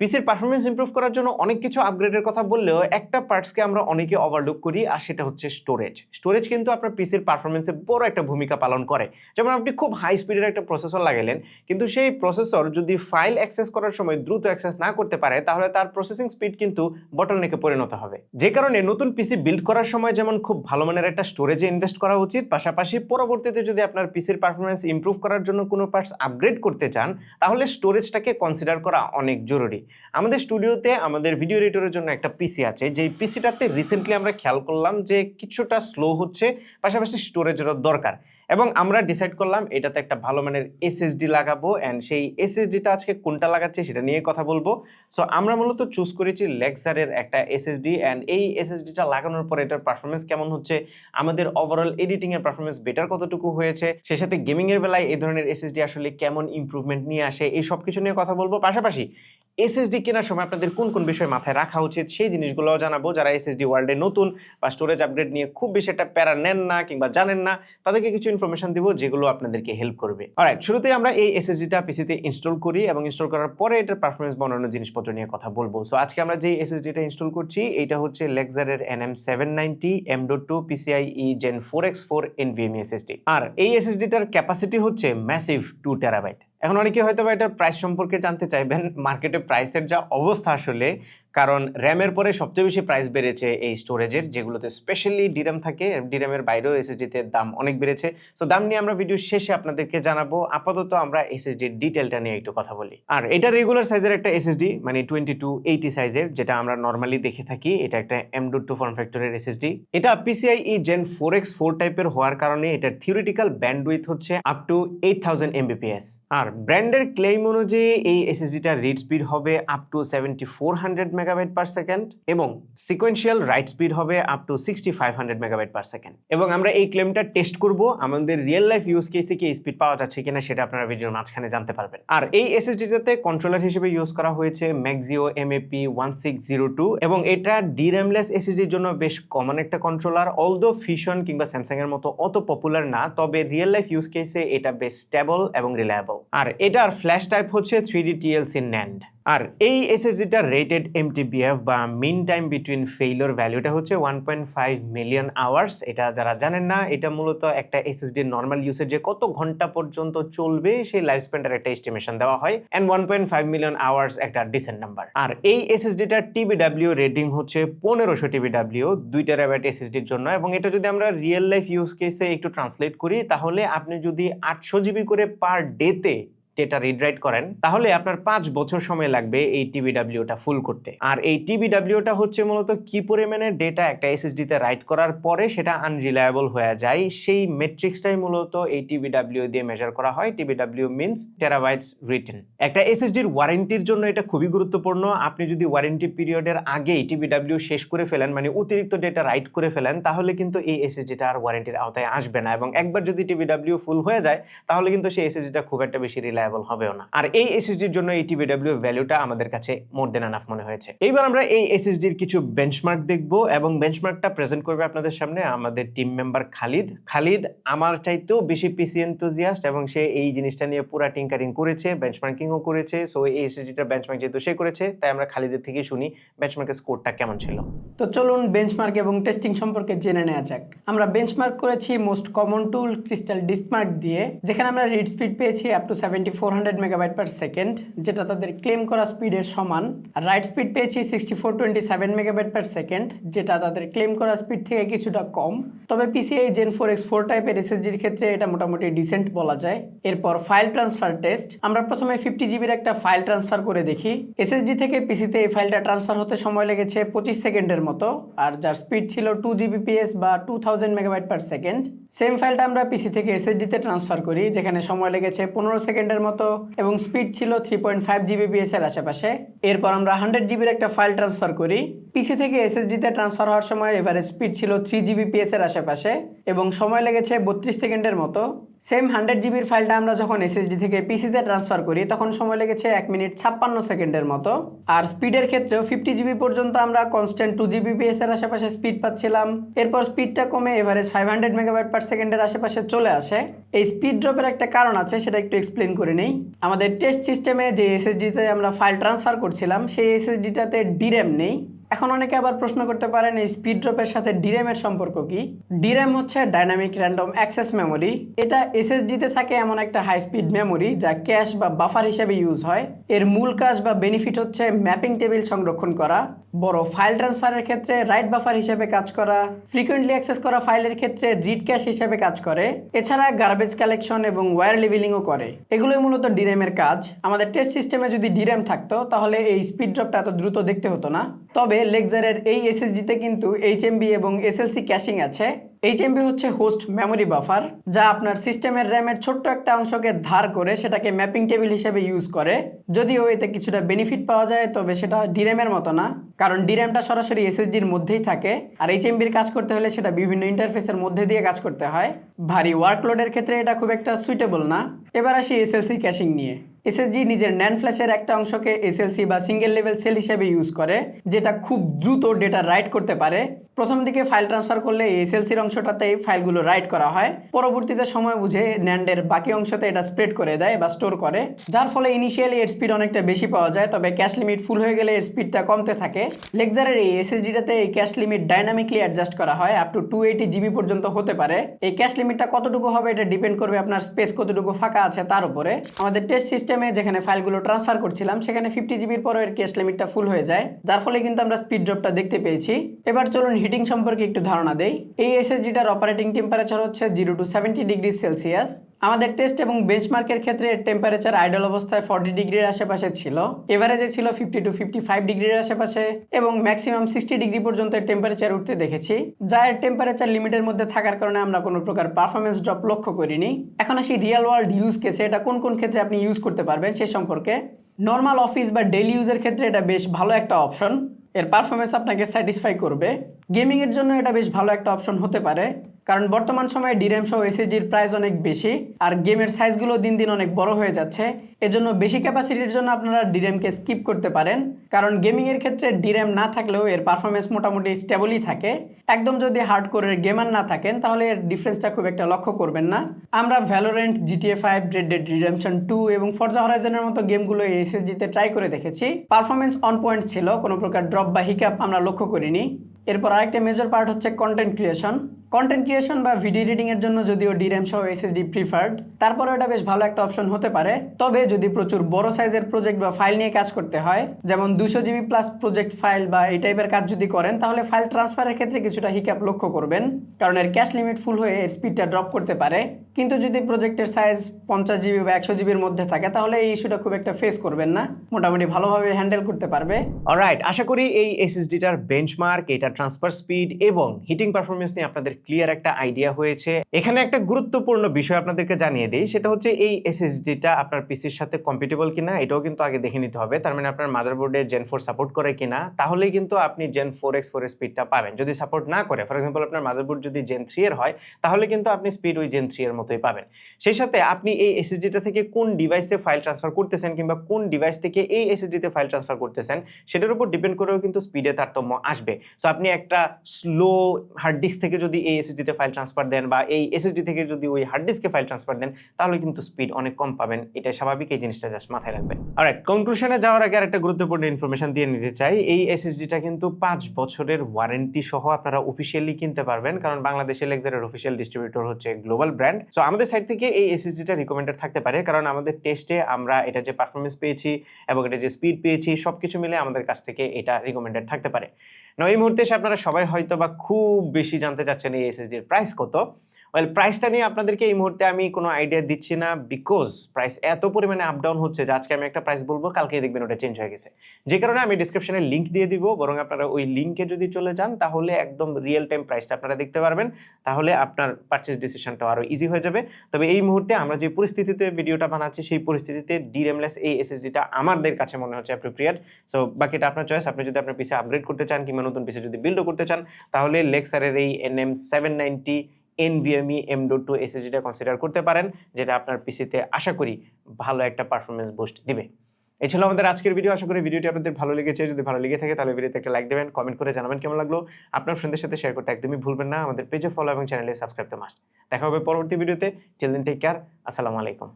পিসির performance improve করার জন্য অনেক কিছু আপগ্রেডের কথা বললেও একটা পার্টসকে আমরা অনেকে ওভারলুক করি, আর সেটা হচ্ছে স্টোরেজ। স্টোরেজ কিন্তু আপনার পিসির পারফরমেন্সে বড় একটা ভূমিকা পালন করে। যেমন আপনি খুব হাই স্পিডের একটা প্রসেসর লাগাইলেন, কিন্তু সেই প্রসেসর যদি ফাইল অ্যাক্সেস করার সময় দ্রুত অ্যাক্সেস না করতে পারে, তাহলে তার প্রসেসিং স্পিড কিন্তু বটলনেকে পরিণত হবে। যে কারণে নতুন পিসি বিল্ড করার সময় যেমন খুব ভালো মানের একটা স্টোরেজে ইনভেস্ট করা উচিত, পাশাপাশি পরবর্তীতে যদি আপনার পিসির পারফরমেন্স ইমপ্রুভ করার জন্য কোনো পার্টস আপগ্রেড করতে চান, তাহলে স্টোরেজটাকে কনসিডার করা অনেক জরুরি। আমাদের স্টুডিওতে আমাদের ভিডিও এডিটরের জন্য একটা পিসি আছে, যেই পিসিটাতে রিসেন্টলি আমরা খেয়াল করলাম যে কিছুটা স্লো হচ্ছে, পাশাপাশি স্টোরেজেরও দরকার, এবং আমরা ডিসাইড করলাম এটাতে একটা ভালো মানের এসএসডি লাগাবো। অ্যান্ড সেই এসএসডিটা আজকে কোনটা লাগাচ্ছে সেটা নিয়ে কথা বলবো। সো আমরা মূলত চুজ করেছি লেক্সারের একটা এসএসডি, অ্যান্ড এই এসএসডিটা লাগানোর পর এটার পারফরমেন্স কেমন হচ্ছে, আমাদের ওভারঅল এডিটিং এর পারফরমেন্স বেটার কতটুকু হয়েছে, সেই সাথে গেমিং এর বেলায় এই ধরনের এসএসডি আসলে কেমন ইমপ্রুভমেন্ট নিয়ে আসে, এই সব কিছু নিয়ে কথা বলবো। পাশাপাশি এসএসডি কেনার সময় আপনাদের কোন কোন বিষয় মাথায় রাখা উচিত সেই জিনিসগুলোও জানাবো। যারা এসএসডি ওয়ার্ল্ডে নতুন বা স্টোরেজ আপগ্রেড নিয়ে খুব বেশি একটা প্যারা নেন না কিংবা জানেন না, তাদেরকে কিছু ইনফরমেশন দিব যেগুলো আপনাদেরকে হেল্প করবে। অলরাইট, শুরুতেই আমরা এই এসএসডিটা পিসিতে ইনস্টল করি এবং ইনস্টল করার পরে এটার পারফরমেন্স বানানোর জিনিসপত্র নিয়ে কথা বলবো। সো আজকে আমরা যে এসএসডিটা ইনস্টল করছি এটা হচ্ছে লেক্সারের NM790 M.2 PCIe Gen 4x4 NVMe SSD, আর এই এসএসডিটার ক্যাপাসিটি হচ্ছে ম্যাসিভ 2 টেরাবাইট। এখন অনেকে হয়তো এটার প্রাইস সম্পর্কে জানতে চাইবেন, মার্কেটে প্রাইসের যা অবস্থা আসলে, কারণ র্যামের পরে সবচেয়ে বেশি প্রাইস বেড়েছে এই স্টোরেজের, যেগুলোতে স্পেশালি ডিরাম থাকে। ডিরামের বাইরেও এসএসডিতে দাম অনেক বেড়েছে। সো দাম নিয়ে আমরা ভিডিও শেষে আপনাদেরকে জানাবো। আপাতত আমরা এসএসডির ডিটেলটা নিয়ে একটু কথা বলি। আর এটা রেগুলার সাইজের একটা এসএসডি, মানে 2280 সাইজের, যেটা আমরা নর্মালি দেখে থাকি। এটা একটা M.2 ফর্ম ফ্যাক্টরের এসএসডি। এটা PCIe Gen 4x4 টাইপের হওয়ার কারণে এটার থিওরিটিক্যাল ব্যান্ডউইথ হচ্ছে আপ টু 8000 Mbps। আর ব্র্যান্ডের ক্লেম অনুযায়ী এই এসএসডিটার রিড স্পিড হবে up to 7400 megabyte per second এবং সিকোয়েন্সিয়াল রাইট স্পিড হবে up to 6500 megabyte per second. এবং আমরা এই ক্লেমটা টেস্ট করব, আমাদের রিয়েল লাইফ ইউজ কেসে কি স্পিড পাওয়া যাচ্ছে কিনা সেটা আপনারা ভিডিওর মাঝখানে জানতে পারবেন। আর এই এসএসডিটাতে কন্ট্রোলার হিসেবে ইউজ করা হয়েছে Maxio MAP1602, এবং এটা ডিরামলেস এসএসডির জন্য বেশ কমন একটা কন্ট্রোলার। অলদো ফিশন কিংবা স্যামসাং এর মতো অত পপুলার না, তবে রিয়েল লাইফ ইউজ কেসে এটা বেশ স্টেবল এবং রিলায়েবল। আর এটার ফ্ল্যাশ টাইপ হচ্ছে 3D TLC NAND। আর এই এসএসডিটার রেটেড MTBF বা মিন টাইম বিটুইন ফেইলিওর ভ্যালুটা হচ্ছে 1.5 মিলিয়ন আওয়ার্স। এটা যারা জানেন না, এটা মূলত একটা এসএসডির নর্মাল ইউসেজে কত ঘন্টা পর্যন্ত চলবে সেই লাইফ স্প্যানটার একটা এস্টিমেশন দেওয়া হয়, এন্ড 1.5 মিলিয়ন আওয়ার্স একটা ডিসেন্ট নাম্বার। আর এই এসএসডিটার TBW রেটিং হচ্ছে 1500 TBW 2 টেরাবাইট এসএসডির জন্য। এবং এটা যদি আমরা রিয়েল লাইফ ইউজ কেসে একটু ট্রান্সলেট করি, তাহলে আপনি যদি 800 GB করে পার ডেতে ডেটা রিড রাইট করেন, তাহলে আপনার 5 বছর সময় লাগবে এই TBW-টা ফুল করতে। আর এই TBW-টা হচ্ছে মূলত কি পরিমাণে ডেটা একটা এসএসডি-তে রাইট করার পরে সেটা আনরিলায়েবল হয়ে যায়, সেই মেট্রিক্সটাই মূলত এই TBW দিয়ে মেজার করা হয়। TBW means terabytes written. একটা এসএসডির ওয়ারেন্টির জন্য এটা খুবই গুরুত্বপূর্ণ। আপনি যদি ওয়ারেন্টি পিরিয়ডের আগেই TBW শেষ করে ফেলেন, মানে অতিরিক্ত ডেটা রাইট করে ফেলেন, তাহলে কিন্তু এই এসএসডিটা আর ওয়ারেন্টির আওতায় আসবে না। এবং একবার যদি TBW ফুল হয়ে যায়, তাহলে কিন্তু সেই এসএসডিটা খুব একটা বেশি হবেও না। আর এই এসএসডির জন্য এই TBW ভ্যালুটা আমাদের কাছে মোর দেন এনাফ মনে হয়েছে। এইবার আমরা এই এসএসডির কিছু বেঞ্চমার্ক দেখব, এবং বেঞ্চমার্কটা প্রেজেন্ট করবে আপনাদের সামনে আমাদের টিম মেম্বার খালিদ আমার চাইতেও বেশি পিসি এনথুজিয়াস্ট, এবং সে এই জিনিসটা নিয়ে পুরা টিঙ্কারিং করেছে, বেঞ্চমার্কিংও করেছে। সো এই এসএসডিটার বেঞ্চমার্ক যেহেতু সে করেছে, তাই আমরা খালিদের থেকে শুনি বেঞ্চমার্কের স্কোরটা কেমন ছিল। তো চলুন বেঞ্চমার্ক এবং টেস্টিং সম্পর্কে জেনে নেওয়া যাক। আমরা বেঞ্চমার্ক করেছি মোস্ট কমন টুল ক্রিস্টাল ডিসমার্ক দিয়ে, যেখানে আমরা রিড স্পিড পেয়েছি up to 7400 megabyte per second, যেটা তাদের ক্লেম করা স্পিডের সমান। আর রাইট স্পিড পেয়েছি 6427 মেগাবাইট পার সেকেন্ড, যেটা তাদের ক্লেম করা স্পিড থেকে কিছুটা কম। তবে PCIe Gen 4x4 টাইপের এসএসডির ক্ষেত্রে এটা মোটামুটি ডিসেন্ট বলা যায়। এরপর ফাইল ট্রান্সফার টেস্ট, আমরা প্রথমে 50 জিবির একটা ফাইল ট্রান্সফার করে দেখি। এসএসডি থেকে পিসিতে এই ফাইলটা ট্রান্সফার হতে সময় লেগেছে 25 সেকেন্ডের মতো, আর যার স্পিড ছিল 2 Gbps বা 2000 মেগাবাইট পার সেকেন্ড। সেম ফাইলটা আমরা পিসি থেকে এসএসডিতে ট্রান্সফার করি, যেখানে সময় লেগেছে 15 সেকেন্ডের মতো এবং স্পিড ছিল 3.5 Gbps এর আশেপাশে। এরপর আমরা 100 জিবির একটা ফাইল ট্রান্সফার করি। পিসি থেকে এসএসডিতে ট্রান্সফার হওয়ার সময় এভারেজ স্পিড ছিল 3 Gbps এর আশেপাশে এবং সময় লেগেছে 32 সেকেন্ডের মতো। সেম 100 জিবির ফাইলটা আমরা যখন এসএসডি থেকে পিসিতে ট্রান্সফার করি তখন সময় লেগেছে 1 মিনিট 56 সেকেন্ডের মতো। আর স্পিডের ক্ষেত্রেও 50 জিবি পর্যন্ত আমরা কনস্ট্যান্ট 2 জিবিপিএস এর আশেপাশে স্পিড পাচ্ছিলাম। এরপর স্পিডটা কমে এভারেজ 500 মেগাবাইট পার সেকেন্ডের আশেপাশে চলে আসে। এই স্পিড ড্রপের একটা কারণ আছে, সেটা একটু এক্সপ্লেন করে নেই। আমাদের টেস্ট সিস্টেমে যে এসএসডিতে আমরা ফাইল ট্রান্সফার করছিলাম সেই এসএসডিটাতে ডিরেম নেই। এখন অনেকে আবার প্রশ্ন করতে পারেন এই স্পিড ড্রপের সাথে ডিরেমের সম্পর্ক কি। ডিরেম হচ্ছে ডাইনামিক র্যান্ডম অ্যাক্সেস মেমোরি। এটা এসএসডিতে থাকে এমন একটা হাই স্পিড মেমোরি যা ক্যাশ বা বাফার হিসেবে ইউজ হয়। এর মূল কাজ বা বেনিফিট হচ্ছে ম্যাপিং টেবিল সংরক্ষণ করা, বড় ফাইল ট্রান্সফারের ক্ষেত্রে রাইট বাফার হিসেবে কাজ করা, ফ্রিকোয়েন্টলি অ্যাক্সেস করা ফাইলের ক্ষেত্রে রিড ক্যাশ হিসেবে কাজ করে, এছাড়া গার্বেজ কালেকশন এবং ওয়্যার লেভেলিংও করে। এগুলোই মূলত ডিরেমের কাজ। আমাদের টেস্ট সিস্টেমে যদি ডিরেম থাকতো তাহলে এই স্পিড ড্রপটা এত দ্রুত দেখতে হতো না। তবে লেক্সারের এই এসএসডিতে কিন্তু এইচএমবি এবং এসএলসি ক্যাশিং আছে। এইচএমবি হচ্ছে হোস্ট মেমোরি বাফার, যা আপনার সিস্টেমের র্যামের ছোট্ট একটা অংশকে ধার করে সেটাকে ম্যাপিং টেবিল হিসেবে ইউজ করে। যদিও এতে কিছুটা বেনিফিট পাওয়া যায়, তবে সেটা ডিরেমের মতো না, কারণ ডিরেমটা সরাসরি এসএসডির মধ্যেই থাকে আর এইচএমবির কাজ করতে হলে সেটা বিভিন্ন ইন্টারফেসের মধ্যে দিয়ে কাজ করতে হয়। ভারী ওয়ার্কলোডের ক্ষেত্রে এটা খুব একটা সুইটেবল না। এবার আসি এসএলসি ক্যাশিং নিয়ে। এসএসডি নিজের ন্যান্ড ফ্ল্যাশের একটা অংশকে এসএলসি বা সিঙ্গেল লেভেল সেল হিসেবে ইউজ করে, যেটা খুব দ্রুত ডেটা রাইট করতে পারে। প্রথম দিকে ফাইল ট্রান্সফার করলে এসএলসির অংশটাতেই ফাইলগুলো রাইট করা হয়, পরবর্তীতে সময় বুঝে ন্যান্ডের বাকি অংশতে এটা স্প্রেড করে দেয় বা স্টোর করে, যার ফলে ইনিশিয়ালি এর স্পিড অনেকটা বেশি পাওয়া যায়, তবে ক্যাশ লিমিট ফুল হয়ে গেলে এর স্পিডটা কমতে থাকে। লেক্সারের এই এসএসডিটাতে এই ক্যাশ লিমিট ডাইনামিকলি অ্যাডজাস্ট করা হয়, আপ টু 280 জিবি পর্যন্ত হতে পারে। এই ক্যাশ লিমিটটা কতটুকু হবে এটা ডিপেন্ড করবে আপনার স্পেস কতটুকু ফাঁকা আছে তার উপরে। আমাদের টেস্ট সিস্টেমে যেখানে ফাইলগুলো ট্রান্সফার করছিলাম সেখানে 50 জিবির পরে এর ক্যাশ লিমিটটা ফুল হয়ে যায়, যার ফলে কিন্তু আমরা স্পিড ড্রপটা দেখতে পেয়েছি। এবার চলুন হিটিং সম্পর্কে একটু ধারণা দেই। এই এসএসডিটার অপারেটিং টেম্পারেচার হচ্ছে 0 to 70 ডিগ্রি সেলসিয়াস। আমাদের টেস্ট এবং বেঞ্চমার্কের ক্ষেত্রে এর টেম্পারেচার আইডল অবস্থায় 40 ডিগ্রির আশেপাশে ছিল, এভারেজে ছিল 50 to 55 ডিগ্রির আশেপাশে এবং ম্যাক্সিমাম 60 ডিগ্রি পর্যন্ত এর টেম্পারেচার উঠতে দেখেছি, যা এর টেম্পারেচার লিমিটের মধ্যে থাকার কারণে আমরা কোনো প্রকার পারফরমেন্স ড্রপ লক্ষ্য করিনি। এখন আসি রিয়েল ওয়ার্ল্ড ইউজ কেসে এটা কোন কোন ক্ষেত্রে আপনি ইউজ করতে পারবেন সে সম্পর্কে। নর্মাল অফিস বা ডেইলি ইউজের ক্ষেত্রে এটা বেশ ভালো একটা অপশন, এর পারফরমেন্স আপনাকে স্যাটিসফাই করবে। গেমিংয়ের জন্য এটা বেশ ভালো একটা অপশন হতে পারে, কারণ বর্তমান সময়ে ডিরেম সহ এসএসডির প্রাইস অনেক বেশি আর গেমের সাইজগুলো দিন দিন অনেক বড় হয়ে যাচ্ছে। এজন্য বেশি ক্যাপাসিটির জন্য আপনারা ডিরেমকে স্কিপ করতে পারেন, কারণ গেমিংয়ের ক্ষেত্রে ডিরেম না থাকলেও এর পারফরমেন্স মোটামুটি স্টেবলই থাকে। একদম যদি হার্ডকোরের গেমার না থাকেন তাহলে এর ডিফারেন্সটা খুব একটা লক্ষ্য করবেন না। আমরা Valorant, GTA 5, red dead redemption 2 এবং ফরজা হরাইজনের মতো গেমগুলো এই এসএসডিতে ট্রাই করে দেখেছি, পারফরমেন্স অন পয়েন্ট ছিল, কোনো প্রকার ড্রপ বা হিকআপ আমরা লক্ষ্য করিনি। এরপর আরেকটা মেজর পার্ট হচ্ছে কন্টেন্ট ক্রিয়েশন। কন্টেন্ট ক্রিয়েশন বা ভিডিও এডিটিং এর জন্য যদিও ডিরেম সহ এসএসডি প্রিফার্ড, তারপরে এটা বেশ ভালো একটা অপশন হতে পারে। তবে যদি প্রচুর বড় সাইজের প্রজেক্ট বা ফাইল নিয়ে কাজ করতে হয়, যেমন 200 জিবি প্লাস প্রজেক্ট ফাইল বা এই টাইপের কাজ যদি করেন, তাহলে ফাইল ট্রান্সফারের ক্ষেত্রে কিছুটা হিকআপ লক্ষ্য করবেন, কারণ এর ক্যাশ লিমিট ফুল হয়ে এর স্পিডটা ড্রপ করতে পারে। কিন্তু যদি প্রজেক্টের সাইজ 50 জিবি বা 100 জিবির মধ্যে থাকে তাহলে এই ইস্যুটা খুব একটা ফেস করবেন না, মোটামুটি ভালোভাবে হ্যান্ডেল করতে পারবে। অলরাইট, আশা করি এই এসএসডিটার বেঞ্চমার্ক, এটা ট্রান্সফার স্পিড এবং হিটিং পারফরমেন্স নিয়ে আপনাদের ক্লিয়ার একটা আইডিয়া হয়েছে। এখানে একটা গুরুত্বপূর্ণ বিষয় আপনাদেরকে জানিয়ে দিই, সেটা হচ্ছে এই এসএসডিটা আপনার পিসির সাথে কম্পিটেবল কিনা এটাও কিন্তু আগে দেখে নিতে হবে। তার মানে আপনার মাদারবোর্ডে Gen 4 সাপোর্ট করে কিনা, তাহলেই কিন্তু আপনি Gen 4X এর স্পিডটা পাবেন। যদি সাপোর্ট না করে, ফর এক্সাম্পল আপনার মাদারবোর্ড যদি Gen 3 এর হয়, তাহলে কিন্তু আপনি স্পিড ওই Gen 3 এর মতোই পাবেন। সেই সাথে আপনি এই এসএসডিটা থেকে কোন ডিভাইসে ফাইল ট্রান্সফার করতেছেন কিংবা কোন ডিভাইস থেকে এই এসএসডিতে ফাইল ট্রান্সফার করতেছেন সেটার উপর ডিপেন্ড করেও কিন্তু স্পিডে তারতম্য আসবে। সো আপনি একটা স্লো হার্ড ডিস্ক থেকে যদি এই এসএসডিতে ফাইল ট্রান্সফার দেন বা এই এসএসডি থেকে যদি ওই হার্ড ডিস্কে ফাইল ট্রান্সফার দেন, তাহলে কিন্তু স্পিড অনেক কম পাবেন। এটা স্বাভাবিক, এই জিনিসটা জাস্ট মাথায় রাখবেন। অলরাইট, কনক্লুশনে যাওয়ার আগে আরেকটা গুরুত্বপূর্ণ ইনফরমেশন দিয়ে নিতে চাই। এই এসএসডিটা কিন্তু 5 বছরের ওয়ারেন্টি সহ আপনারা অফিশিয়ালি কিনতে পারবেন, কারণ বাংলাদেশে লেক্সারের অফিশিয়াল ডিস্ট্রিবিউটর হচ্ছে গ্লোবাল ব্র্যান্ড। সো আমাদের সাইড থেকে এই এসএসডিটা রিকমেন্ডেড থাকতে পারে, কারণ আমাদের টেস্টে আমরা এটা যে পারফরমেন্স পেয়েছি এবং এটা যে স্পিড পেয়েছি সবকিছু মিলে আমাদের কাছ থেকে এটা রিকমেন্ডেড থাকতে পারে। না, এই মুহূর্তে এসে আপনারা সবাই হয়তো বা খুব বেশি জানতে চাচ্ছেন এই এসএসডির প্রাইস কত। ওয়েল, প্রাইসটা নিয়ে আপনাদেরকে এই মুহূর্তে আমি কোনো আইডিয়া দিচ্ছি না, বিকজ প্রাইস এত পরিমাণে আপ ডাউন হচ্ছে যে আজকে আমি একটা প্রাইস বলবো, কালকেই দেখবেন ওটা চেঞ্জ হয়ে গেছে। যে কারণে আমি ডিসক্রিপশনে লিঙ্ক দিয়ে দিব, বরং আপনারা ওই লিঙ্কে যদি চলে যান তাহলে একদম রিয়েল টাইম প্রাইসটা আপনারা দেখতে পারবেন, তাহলে আপনার পারচেজ ডিসিশনটা আরও ইজি হয়ে যাবে। তবে এই মুহূর্তে আমরা যে পরিস্থিতিতে ভিডিওটা বানাচ্ছি সেই পরিস্থিতিতে ডিরেমলেস এই এসএসডিটা আমাদের কাছে মনে হচ্ছে অ্যাপ্রোপ্রিয়েট। সো বাকিটা আপনার চয়েস, আপনি যদি আপনার পিসি আপগ্রেড করতে চান কিংবা নতুন পিসি যদি বিল্ডও করতে চান, তাহলে লেক্সারের এই NM790 NVMe M.2 SSD-টা কনসিডার করতে পারেন, যেটা আপনার পিসিতে আশা করি ভালো একটা পারফরমেন্স বুস্ট দিবে। এই ছিল আমাদের আজকের ভিডিও। আশা করি ভিডিওটি আপনাদের ভালো লেগেছে। যদি ভালো লেগে থাকে তাহলে ভিডিওতে একটা লাইক দেবেন, কমেন্ট করে জানাবেন কেমন লাগলো। আপনার ফ্রেন্ডদের সাথে শেয়ার করতে একদমই ভুলবেন না। আমাদের পেজে ফলো এবং চ্যানেলে সাবস্ক্রাইব করতে মাস্ট। দেখা হবে পরবর্তী ভিডিওতে। Till then take care. আসসালামু আলাইকুম।